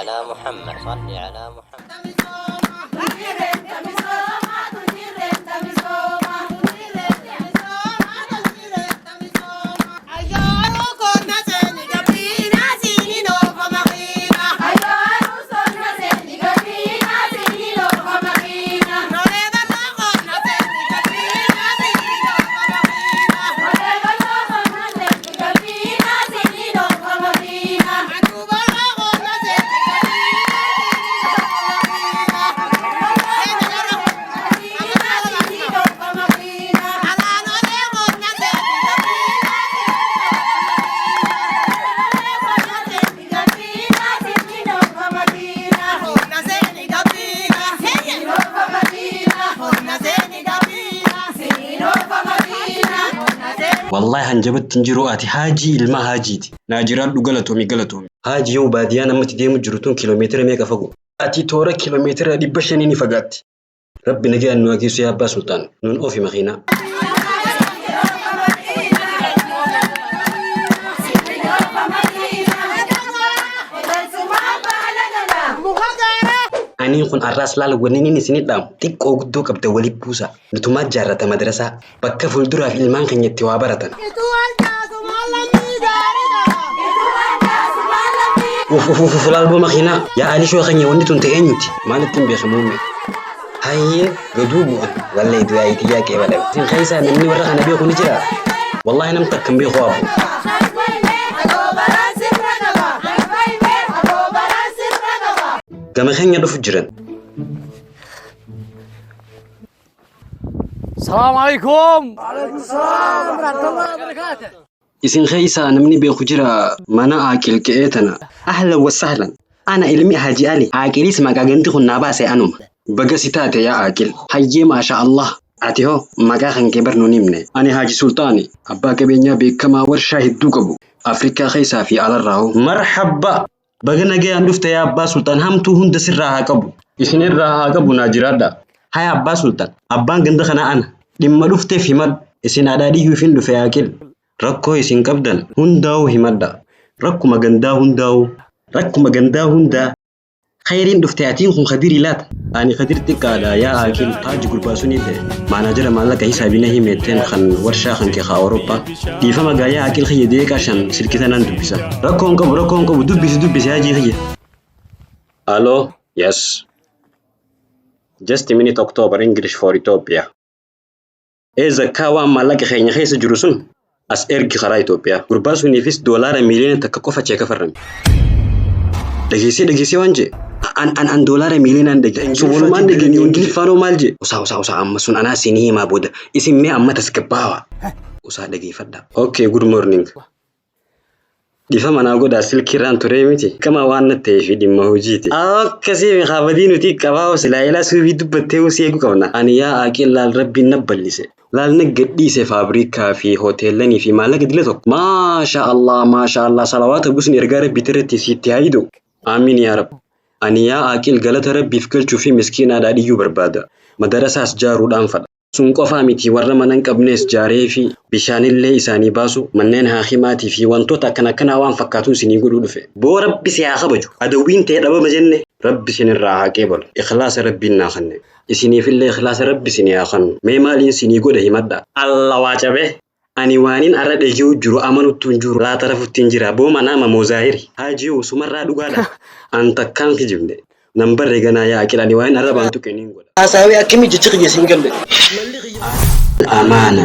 على محمد صل على محمد. والله هنجبت تنجرواتي حاجي ilma haajiti naajiraan galatoomii haaji yoo baadiyaa namatti deemu jirutuun kiiloomeetira meeqa fagoo ati toora kiiloomeetira 500 ni fagaatti rabbi nagaan nu ageessu yaa abbaa sultaan nun ofi makiinaa ani kun arras laal wanni isinidhaam xiqqoo guddoo qabda wali buusa nutumaa jaarrata madrasaa bakka fuulduraaf ilmaan keenyatti waa baratan fulaalboo makiinaa yaa alishoo keenya wanni tun ta'eenyuti maalittiin beekamuume hayyee gaduu bu'an wallee du'aayitii yaa qeebala sin keessaa namni warra kana beeku ni jira wallahi nam takkan beeku abu gama keenya dhufu jiran السلام عليكم. وعليكم السلام ورحمة الله وبركاته. isin keessaa namni beeku jira mana aaqil ka'eetana ahlan wa sahlan ana ilmi haji ali aaqilis magaganti kun nabaase anuma baga sitaate yaa aaqil hayyee maasha allah ati ho magaa kan kee barnu nimne ani haji sultaani abbaa qabeenyaa beekamaa warshaa hedduu qabu afrikaa keessaa fi alarraahu marhabba baga nagayaan dhufte yaa abbaa sultaan hamtuu hunda sirraa haa qabu isinirraa haa qabu naa jiraadha haya abbaa sultaan abbaan ganda kana ana dhimma dhufteef himad isin adhaadhiyyuu fin dhufe aaqil rakkoo isin qabdan hundaa'u himadda rakkuma gandaa hundaa khayriin dhufte atiin kun khadiri laata ani khadir xiqqaadha yaa aaqil haaji gurbaa sunii ta'e maanaajara maallaqa hisaabina himeetteen kan warshaa kan kee awurooppaa dhiifama gaa yaa aaqil khiyya deeqaa shan silkitanaan dubbisa rakkoon qabu dubbisi haajii khiyya aloo yes just a minute October English for Ethiopia zakkaa waan maallaqa keenya keessa jiru sun as ergi karaa Itoophiyaa gurbaa suniifis doolaara miliyoona takka qofa chee kafarrame dhageessee waan jee an doolaara miliyoonaan dhageessee walumaan dhageessee ingiliffaanoo maal jee usaa amma sun anaa sinii himaa booda isin mee amma tasgabbaawa usaa dhageeffadha okay good morning dhifama naa godhaa silkiirraan turee miti kama waan na ta'eef dhimma hojiiti akkasii kaabadii nuti qabaa silaa ilaa suubii dubbattee usii eegu qabna ani yaa aaqil laal rabbiin na ballise laal na gadhiise faabrikaa fi hoteelanii fi maallaqa dila tokko maasha allah salawaata gusni ergaa rabbii tirratti sitti haayidu amiin yaa rab ani yaa aaqil galata rabbiif galchuu fi miskiinaa dhaadhiyyuu barbaada madarasaas jaaruudhaan fadha sun qofaa miti warra manan qabnees jaaree fi bishaanillee isaanii baasu manneen haakimaatii fi wantoota akkana waan fakkaatu isinii godhuu dhufe boo rabbi si haa kabaju adawwiin ta'e dhabama jenne rabbi sinirraa haa qeebalu ikhlaasa rabbiin naa kanne isiniifillee ikhlaasa rabbi sinii haa kannu mee maaliin sinii godha himadha alla waa cabe ani waanin arra dhagee jiru amanuttuun jiru laa tarafuttiin jira boo manama mozaahiri haajii usumarraa dhugaadha an takkaan kijibne nambar reganaa yaa aaqil ani waanin arra baantu kenniin godha asaawi akkimi jechi qiyyeessin galle amaana